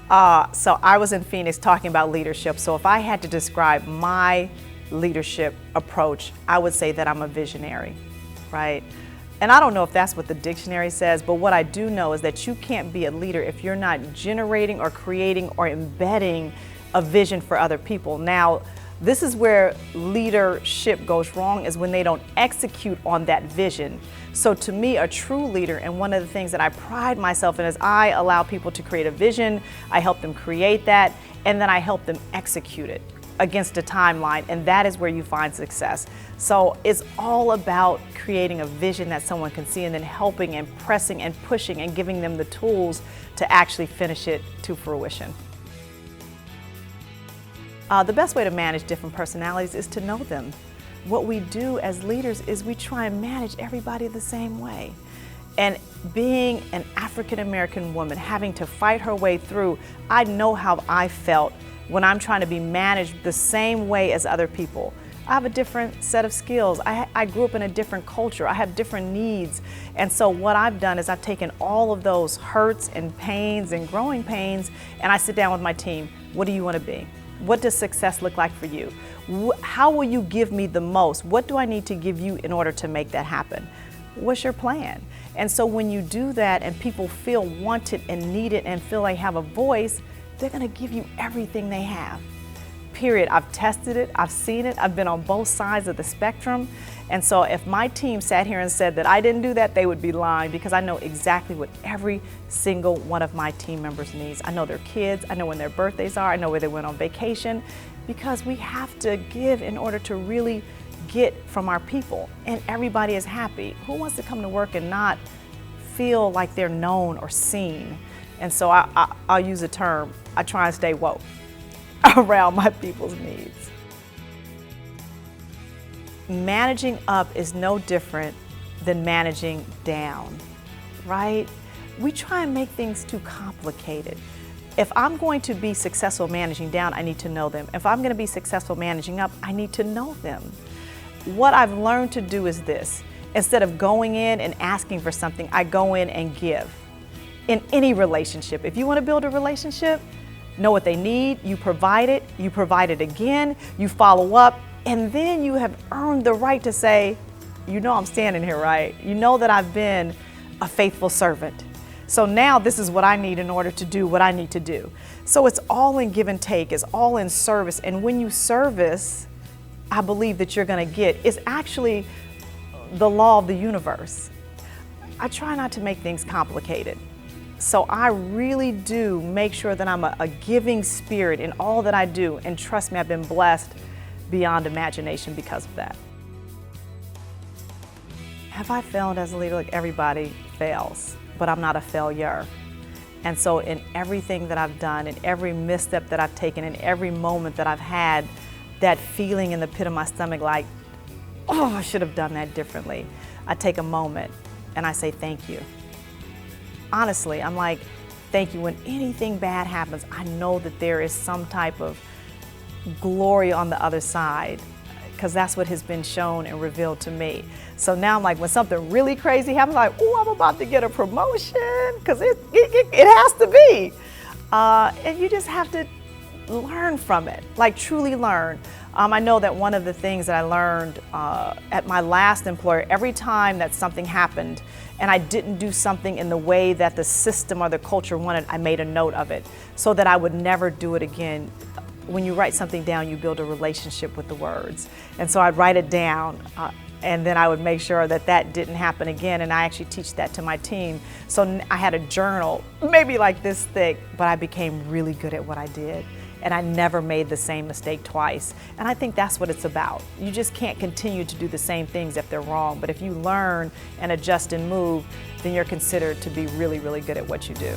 So I was in Phoenix talking about leadership. So if I had to describe my leadership approach, I would say that I'm a visionary, right? And I don't know if that's what the dictionary says, but what I do know is that you can't be a leader if you're not generating or creating or embedding a vision for other people. Now, this is where leadership goes wrong, is when they don't execute on that vision. So to me, a true leader, and one of the things that I pride myself in, is I allow people to create a vision, I help them create that, and then I help them execute it against a timeline, and that is where you find success. So it's all about creating a vision that someone can see, and then helping and pressing and pushing and giving them the tools to actually finish it to fruition. The best way to manage different personalities is to know them. What we do as leaders is we try and manage everybody the same way. And being an African American woman, having to fight her way through, I know how I felt when I'm trying to be managed the same way as other people. I have a different set of skills. I grew up in a different culture. I have different needs. And so what I've done is I've taken all of those hurts and pains and growing pains, and I sit down with my team. What do you want to be? What does success look like for you? How will you give me the most? What do I need to give you in order to make that happen? What's your plan? And so when you do that and people feel wanted and needed and feel they have a voice, they're going to give you everything they have. Period. I've tested it, I've seen it, I've been on both sides of the spectrum. And so if my team sat here and said that I didn't do that, they would be lying, because I know exactly what every single one of my team members needs. I know their kids, I know when their birthdays are, I know where they went on vacation, because we have to give in order to really get from our people, and everybody is happy. Who wants to come to work and not feel like they're known or seen? And so I'll use a term, I try and stay woke around my people's needs. Managing up is no different than managing down, right? We try and make things too complicated. If I'm going to be successful managing down, I need to know them. If I'm going to be successful managing up, I need to know them. What I've learned to do is this: instead of going in and asking for something, I go in and give. In any relationship, if you want to build a relationship, know what they need, you provide it again, you follow up, and then you have earned the right to say, you know I'm standing here, right? You know that I've been a faithful servant. So now this is what I need in order to do what I need to do. So it's all in give and take, it's all in service. And when you service, I believe that you're gonna get. It's actually the law of the universe. I try not to make things complicated. So I really do make sure that I'm a giving spirit in all that I do. And trust me, I've been blessed beyond imagination because of that. Have I failed as a leader? Like, everybody fails, but I'm not a failure. And so in everything that I've done, in every misstep that I've taken, in every moment that I've had that feeling in the pit of my stomach like, oh, I should have done that differently, I take a moment and I say thank you. Honestly, I'm like, thank you. When anything bad happens, I know that there is some type of glory on the other side, because that's what has been shown and revealed to me. So now I'm like, when something really crazy happens, I'm like, oh, I'm about to get a promotion, because it has to be. And you just have to learn from it, like truly learn. I know that one of the things that I learned at my last employer, every time that something happened and I didn't do something in the way that the system or the culture wanted, I made a note of it so that I would never do it again. When you write something down, you build a relationship with the words. And so I'd write it down and then I would make sure that that didn't happen again. And I actually teach that to my team. So I had a journal, maybe like this thick, but I became really good at what I did. And I never made the same mistake twice. And I think that's what it's about. You just can't continue to do the same things if they're wrong. But if you learn and adjust and move, then you're considered to be really, really good at what you do.